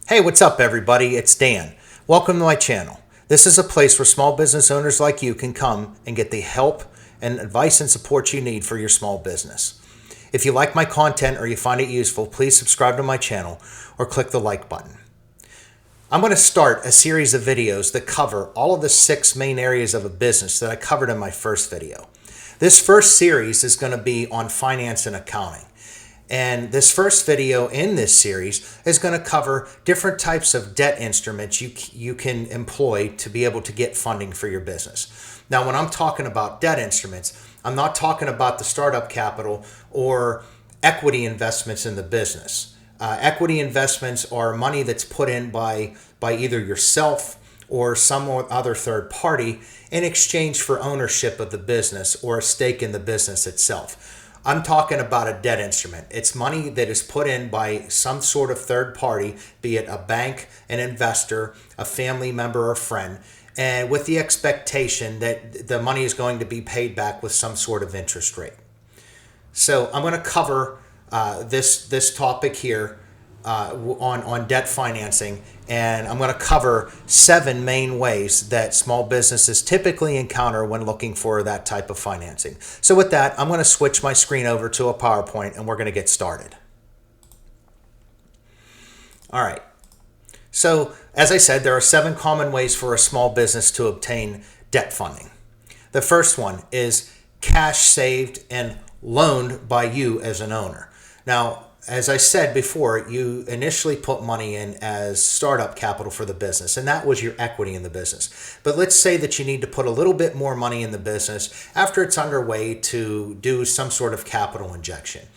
Hey, what's up, everybody? It's Dan. Welcome to my channel. This is a place where small business owners like you can come and get the help and advice and support you need for your small business. If you like my content or you find it useful, please subscribe to my channel or click the like button. I'm going to start a series of videos that cover all of the 6 main areas of a business that I covered in my first video. This first series is going to be on finance and accounting. And this first video in this series is going to cover different types of debt instruments you can employ to be able to get funding for your business. Now, when I'm talking about debt instruments, I'm not talking about the startup capital or equity investments in the business. Equity investments are money that's put in by either yourself or some other third party in exchange for ownership of the business or a stake in the business itself. I'm talking about a debt instrument. It's money that is put in by some sort of third party, be it a bank, an investor, a family member, or friend, and with the expectation that the money is going to be paid back with some sort of interest rate. So I'm going to cover this topic here on debt financing, and I'm going to cover 7 main ways that small businesses typically encounter when looking for that type of financing. So with that, I'm going to switch my screen over to a PowerPoint and we're going to get started. All right. So as I said, there are 7 common ways for a small business to obtain debt funding. The first one is cash saved and loaned by you as an owner. Now, as I said before, you initially put money in as startup capital for the business, and that was your equity in the business. But let's say that you need to put a little bit more money in the business after it's underway to do some sort of capital injection.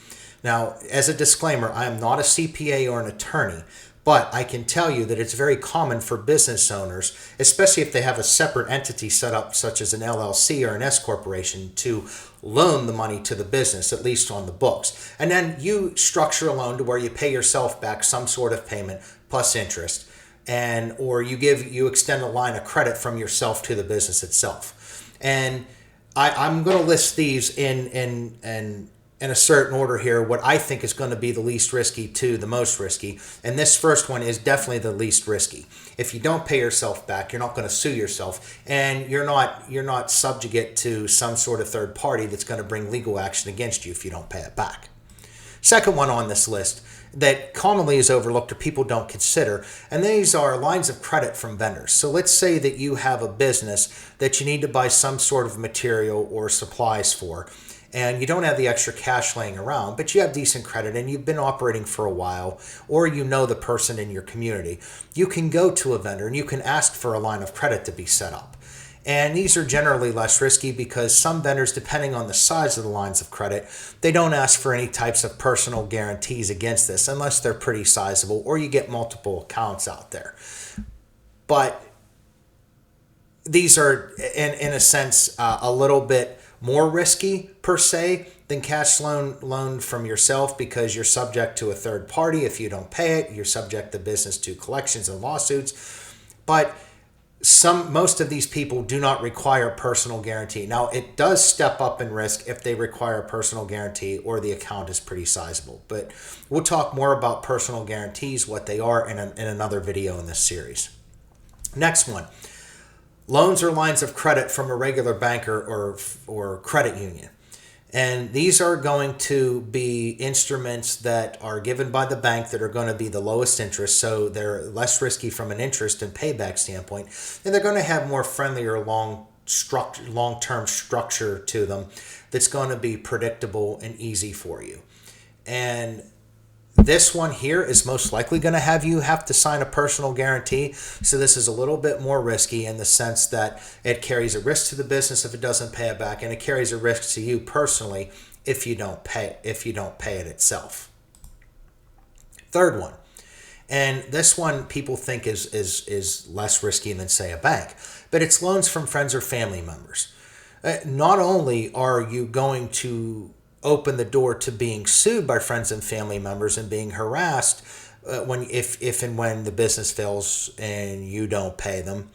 Now, as a disclaimer, I am not a CPA or an attorney, but I can tell you that it's very common for business owners, especially if they have a separate entity set up such as an LLC or an S corporation, to loan the money to the business, at least on the books. And then you structure a loan to where you pay yourself back some sort of payment plus interest, or you extend a line of credit from yourself to the business itself. And I'm going to list these in a certain order here, what I think is going to be the least risky to the most risky. And this first one is definitely the least risky. If you don't pay yourself back, you're not going to sue yourself, and you're not subjugate to some sort of third party that's going to bring legal action against you if you don't pay it back. Second one on this list that commonly is overlooked or people don't consider, and these are lines of credit from vendors. So let's say that you have a business that you need to buy some sort of material or supplies for, and you don't have the extra cash laying around, but you have decent credit and you've been operating for a while, or you know the person in your community, you can go to a vendor and you can ask for a line of credit to be set up. And these are generally less risky because some vendors, depending on the size of the lines of credit, they don't ask for any types of personal guarantees against this unless they're pretty sizable or you get multiple accounts out there. But these are, in a sense, a little bit more risky per se than cash loan from yourself, because you're subject to a third party. If you don't pay it, you're subject the business to collections and lawsuits. But most of these people do not require personal guarantee. Now, it does step up in risk if they require a personal guarantee or the account is pretty sizable. But we'll talk more about personal guarantees, what they are, in another video in this series. Next one. Loans or lines of credit from a regular banker or credit union. And these are going to be instruments that are given by the bank that are going to be the lowest interest, so they're less risky from an interest and payback standpoint, and they're going to have more friendlier long-term structure to them that's going to be predictable and easy for you. And this one here is most likely going to have to sign a personal guarantee. So this is a little bit more risky in the sense that it carries a risk to the business if it doesn't pay it back, and it carries a risk to you personally if you don't pay it itself. Third one, and this one people think is less risky than, say, a bank, but it's loans from friends or family members. Not only are you going to open the door to being sued by friends and family members and being harassed if and when the business fails and you don't pay them,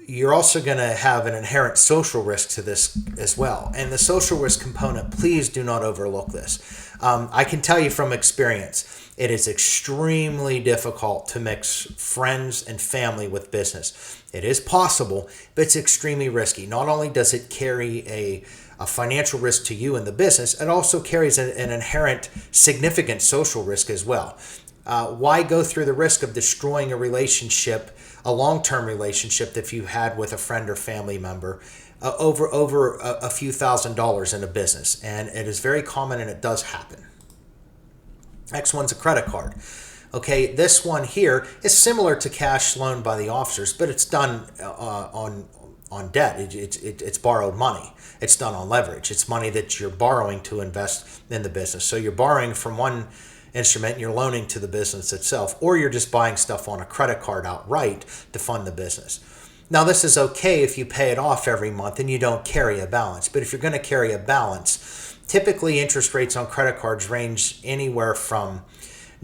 you're also going to have an inherent social risk to this as well. And the social risk component, please do not overlook this. I can tell you from experience, it is extremely difficult to mix friends and family with business. It is possible, but it's extremely risky. Not only does it carry a financial risk to you and the business, it also carries an inherent significant social risk as well. Why go through the risk of destroying a relationship, a long-term relationship that you had with a friend or family member, over a few $1,000s in a business? And it is very common, and it does happen. Next one's a credit card. Okay, this one here is similar to cash loan by the officers, but it's done on debt. It's borrowed money. It's done on leverage. It's money that you're borrowing to invest in the business. So you're borrowing from one instrument and you're loaning to the business itself, or you're just buying stuff on a credit card outright to fund the business. Now, this is okay if you pay it off every month and you don't carry a balance. But if you're going to carry a balance, typically interest rates on credit cards range anywhere from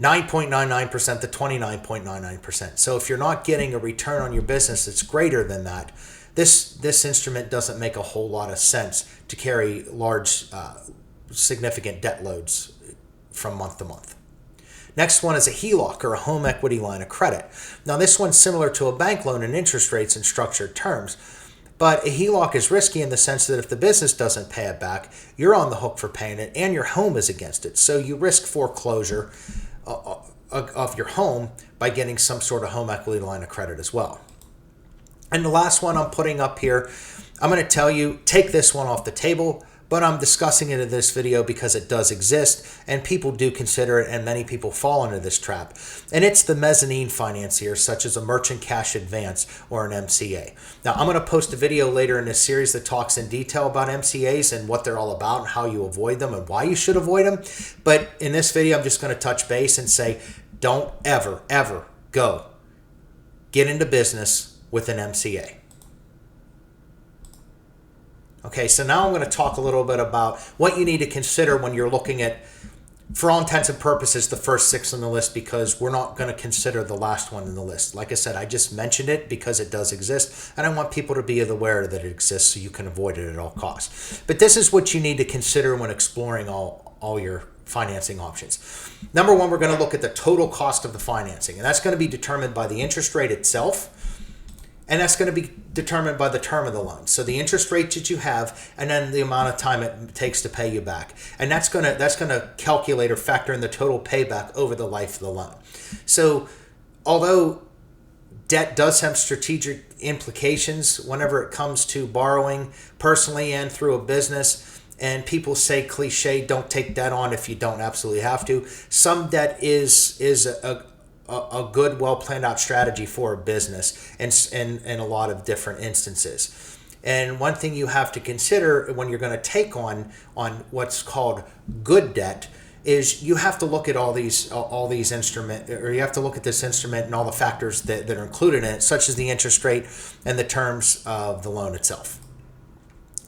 9.99% to 29.99%. So if you're not getting a return on your business that's greater than that, this instrument doesn't make a whole lot of sense to carry large, significant debt loads from month to month. Next one is a HELOC, or a home equity line of credit. Now, this one's similar to a bank loan in interest rates and structured terms, but a HELOC is risky in the sense that if the business doesn't pay it back, you're on the hook for paying it, and your home is against it. So you risk foreclosure of your home by getting some sort of home equity line of credit as well. And the last one I'm putting up here, I'm going to tell you, take this one off the table, but I'm discussing it in this video because it does exist and people do consider it, and many people fall into this trap. And it's the mezzanine financier, such as a merchant cash advance or an MCA. Now, I'm going to post a video later in this series that talks in detail about MCAs and what they're all about and how you avoid them and why you should avoid them. But in this video, I'm just going to touch base and say, don't ever, ever go get into business with an MCA. Okay, so now I'm going to talk a little bit about what you need to consider when you're looking at, for all intents and purposes, the first 6 on the list, because we're not going to consider the last one in the list. Like I said, I just mentioned it because it does exist, and I want people to be aware that it exists so you can avoid it at all costs. But this is what you need to consider when exploring all your financing options. Number one, we're going to look at the total cost of the financing, and that's going to be determined by the interest rate itself. And that's going to be determined by the term of the loan. So the interest rate that you have, and then the amount of time it takes to pay you back. And that's going to calculate or factor in the total payback over the life of the loan. So although debt does have strategic implications whenever it comes to borrowing personally and through a business, and people say cliche, don't take debt on if you don't absolutely have to. Some debt is a good, well-planned out strategy for a business in a lot of different instances. And one thing you have to consider when you're going to take on what's called good debt is you have to look at all these instruments, or you have to look at this instrument and all the factors that are included in it, such as the interest rate and the terms of the loan itself.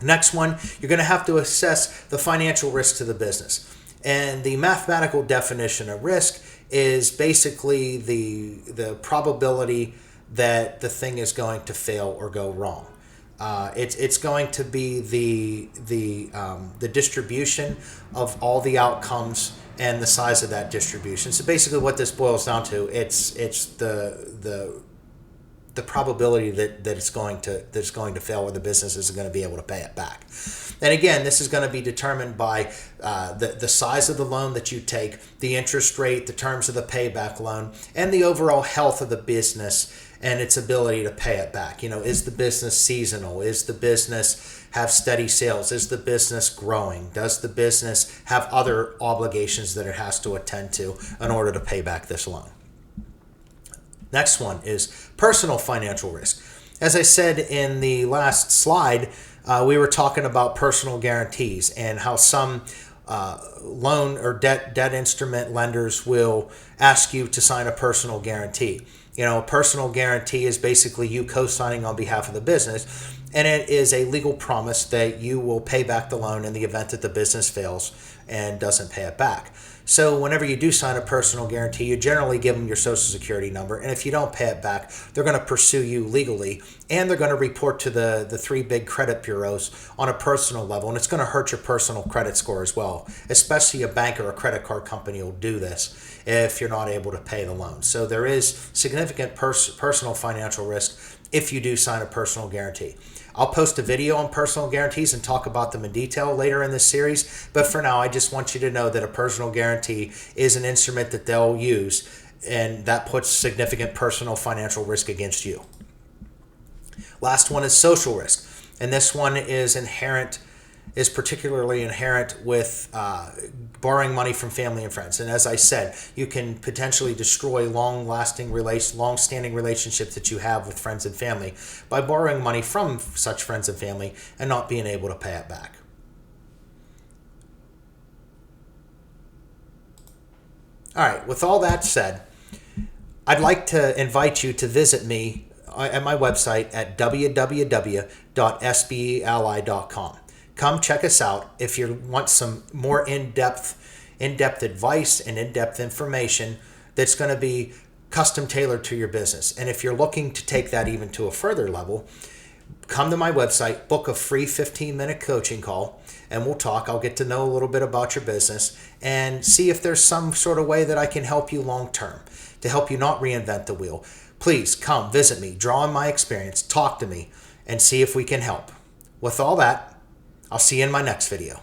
Next one, you're going to have to assess the financial risk to the business. And the mathematical definition of risk is basically the probability that the thing is going to fail or go wrong. It's going to be the distribution of all the outcomes and the size of that distribution. So basically, what this boils down to, it's the probability that it's going to fail, or the business isn't going to be able to pay it back. And again, this is going to be determined by the size of the loan that you take, the interest rate, the terms of the payback loan, and the overall health of the business and its ability to pay it back. Is the business seasonal? Is the business have steady sales? Is the business growing? Does the business have other obligations that it has to attend to in order to pay back this loan? Next one is personal financial risk. As I said in the last slide, we were talking about personal guarantees and how some loan or debt instrument lenders will ask you to sign a personal guarantee. A personal guarantee is basically you co-signing on behalf of the business, and it is a legal promise that you will pay back the loan in the event that the business fails and doesn't pay it back. So whenever you do sign a personal guarantee, you generally give them your social security number. And if you don't pay it back, they're going to pursue you legally, and they're going to report to the three big credit bureaus on a personal level. And it's going to hurt your personal credit score as well, especially a bank or a credit card company will do this if you're not able to pay the loan. So there is significant personal financial risk if you do sign a personal guarantee. I'll post a video on personal guarantees and talk about them in detail later in this series. But for now, I just want you to know that a personal guarantee is an instrument that they'll use, and that puts significant personal financial risk against you. Last one is social risk. And this one is particularly inherent with borrowing money from family and friends. And as I said, you can potentially destroy long-standing relationships that you have with friends and family by borrowing money from such friends and family and not being able to pay it back. All right, with all that said, I'd like to invite you to visit me at my website at www.sbeally.com. Come check us out if you want some more in-depth advice and in-depth information that's going to be custom tailored to your business. And if you're looking to take that even to a further level, come to my website, book a free 15-minute coaching call, and we'll talk. I'll get to know a little bit about your business and see if there's some sort of way that I can help you long-term to help you not reinvent the wheel. Please come visit me, draw on my experience, talk to me, and see if we can help. With all that, I'll see you in my next video.